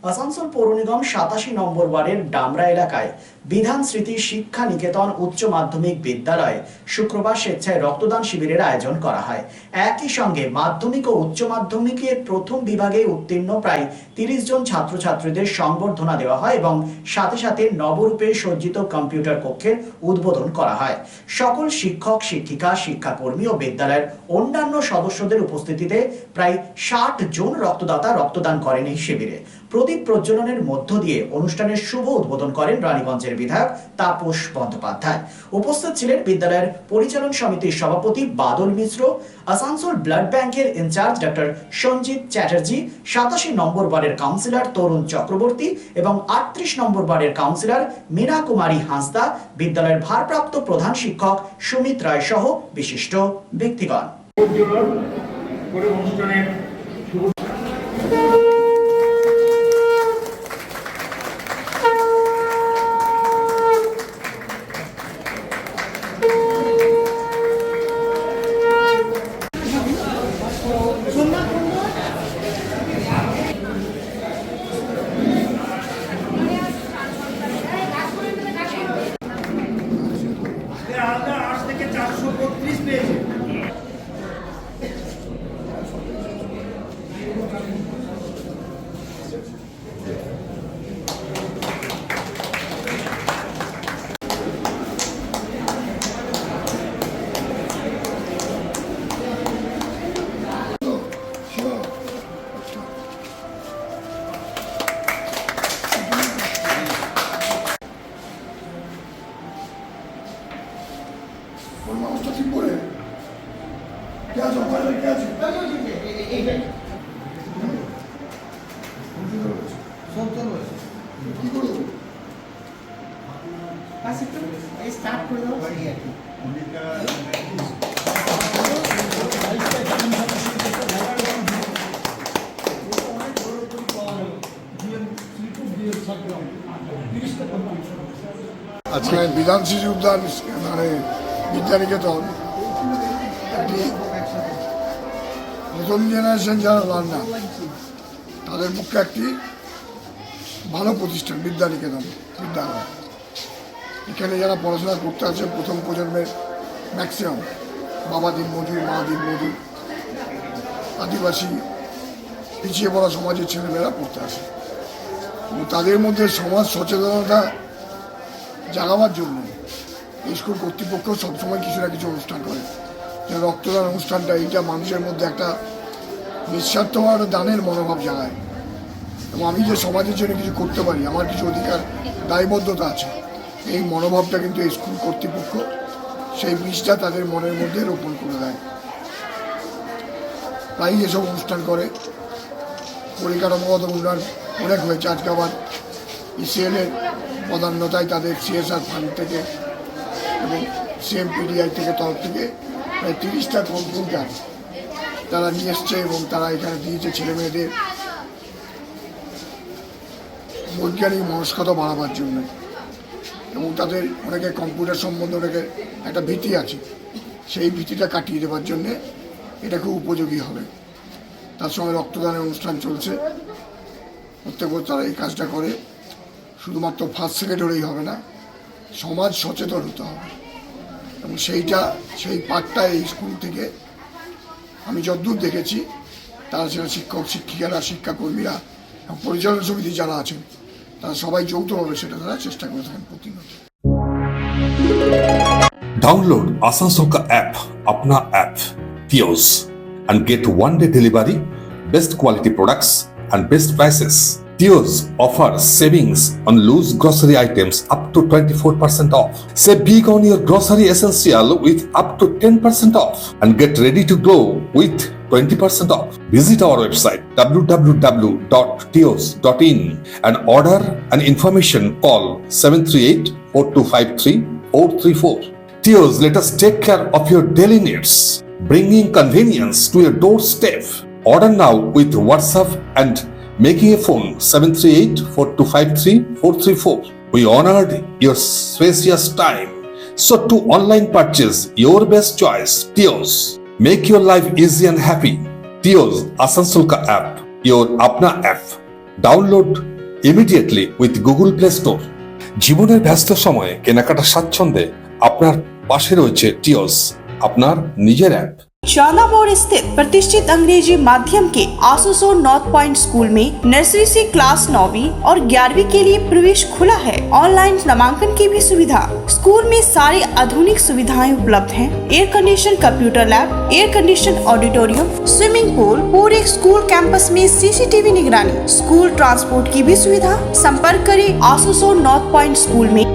আসানসোল পৌর নিগম 87 নম্বর ওয়ার্ডের ডামরা এলাকায় বিধান স্মৃতি শিক্ষা নিকেতন উচ্চ মাধ্যমিক বিদ্যালয়ে শুক্রবার স্বেচ্ছায় রক্তদান শিবিরের আয়োজন করা হয়। একই সঙ্গে মাধ্যমিক ও উচ্চ মাধ্যমিকের প্রথম বিভাগে উত্তীর্ণ প্রায় 30 জন ছাত্রছাত্রীদের সংবর্ধনা দেওয়া হয় এবং সাথে সাথে নবরূপে সজ্জিত কম্পিউটার কক্ষের উদ্বোধন করা হয়। সকল শিক্ষক, শিক্ষিকা, শিক্ষাকর্মী ও বিদ্যালয়ের অন্যান্য সদস্যদের উপস্থিতিতে প্রায় 60 জন রক্তদাতা রক্তদান করেন এই শিবিরে। প্রদীপ প্রজ্বলনের মধ্য দিয়ে অনুষ্ঠানের শুভ উদ্বোধন করেন রানীগঞ্জের বিধায়ক তাপস বন্দ্যোপাধ্যায়। উপস্থিত ছিলেন বিদ্যালয়ের পরিচালন সমিতির সভাপতি বাদল মিশ্র, আসানসোল ব্লাড ব্যাংকের ইনচার্জ ডক্টর সঞ্জিত চ্যাটার্জি, 87 নম্বর ওয়ার্ডের কাউন্সিলর তরুণ চক্রবর্তী এবং 38 নম্বর ওয়ার্ডের কাউন্সিলর মীনা কুমারী হাঁসদা, বিদ্যালয়ের ভারপ্রাপ্ত প্রধান শিক্ষক সুমিত রায় সহ বিশিষ্ট ব্যক্তিগণ। क्या स्टार्ट कर दो बढ़िया আজকে বিধান শিশু উদ্যান মানে বিদ্যানিকেতন একটি নতুন জেনারেশন যারা লার্নার তাদের পক্ষে একটি ভালো প্রতিষ্ঠান বিদ্যানিকেতন বিদ্যালয়। এখানে যারা পড়াশোনা করতে আছে প্রথম প্রজন্মের ম্যাক্সিমাম বাবা দিনমজুর, মা দিনমজুর, আদিবাসী পিছিয়ে পড়া সমাজের ছেলেমেয়েরা পড়তে আসে এবং তাদের মধ্যে সমাজ সচেতনতা জাগাবার জন্য স্কুল কর্তৃপক্ষ সবসময় কিছু না কিছু অনুষ্ঠান করে। যে রক্তদান অনুষ্ঠানটা এইটা মানুষের মধ্যে একটা নিঃস্বার্থভাবে দানের মনোভাব জাগায় এবং আমি যে সমাজের জন্য কিছু করতে পারি, আমার কিছু অধিকার দায়বদ্ধতা আছে, এই মনোভাবটা কিন্তু স্কুল কর্তৃপক্ষ সেই বীজটা তাদের মনের মধ্যে রোপণ করে দেয়। প্রায়ই এসব অনুষ্ঠান করে। পরিকাঠামোগত উন্নয়ন অনেক হয়েছে। আজকে আবার ইসিএলের প্রধানতায় তাদের সিএসআর ফান্ড থেকে এবং সিএমপিডিআই থেকে তরফ থেকে প্রায় 30টা কম্পিউটার তারা নিয়ে এসছে এবং তারা এখানে দিয়েছে ছেলেমেয়েদের বৈজ্ঞানিক মনস্কতা বাড়াবার জন্য। এবং তাদের অনেকে কম্পিউটার সম্বন্ধে অনেকে একটা ভীতি আছে, সেই ভীতিটা কাটিয়ে দেওয়ার জন্যে এটা খুব উপযোগী হবে। তার সঙ্গে রক্তদানের অনুষ্ঠান চলছে। প্রত্যেক বছর তারা এই কাজটা করে। শুধুমাত্র ফার্স্ট সেকেন্ড হলেই হবে না, সমাজ সচেতন হতে হবে এবং সেই পাঠটা এই স্কুল থেকে আমি যতদূর দেখেছি তারা সেটা শিক্ষক, শিক্ষিকারা, শিক্ষাকর্মীরা এবং পরিচালনা সমিতি যারা আছেন তারা সবাই যৌথভাবে সেটা তারা চেষ্টা করে থাকেন প্রতিনিয়ত। Download Asansol ka app, अपना app, Tios, and get one-day delivery, best quality products and best prices. Tios offers savings on loose grocery items up to 24% off. Save big on your grocery essential with up to 10% off and get ready to go with 20% off. Visit our website www.tios.in and order and information call 738-4253-434. Tios, let us take care of your daily needs, bringing convenience to your doorstep. Order now with WhatsApp and making a phone 738-4253-434. We honored your precious time. So to online purchase your best choice, Tios. Make your life easy and happy. Tios Asansol ka app, your apna app. Download immediately with Google Play Store. জীবনের ব্যস্ত সময়ে কেনাকাটা স্বাচ্ছন্দ্যে আপনার পাশে রয়েছে টিওস, আপনার নিজের অ্যাপ। चांदा मोड़ स्थित प्रतिष्ठित अंग्रेजी माध्यम के आसुसोर नॉर्थ पॉइंट स्कूल में नर्सरी से क्लास 9वीं और 11वीं के लिए प्रवेश खुला है। ऑनलाइन नामांकन की भी सुविधा। स्कूल में सारी आधुनिक सुविधाएं उपलब्ध हैं। Air condition computer lab, air condition auditorium, swimming pool, पूरे स्कूल कैंपस में सीसीटीवी निगरानी, स्कूल ट्रांसपोर्ट की भी सुविधा। संपर्क करें आसुसोर नॉर्थ पॉइंट स्कूल में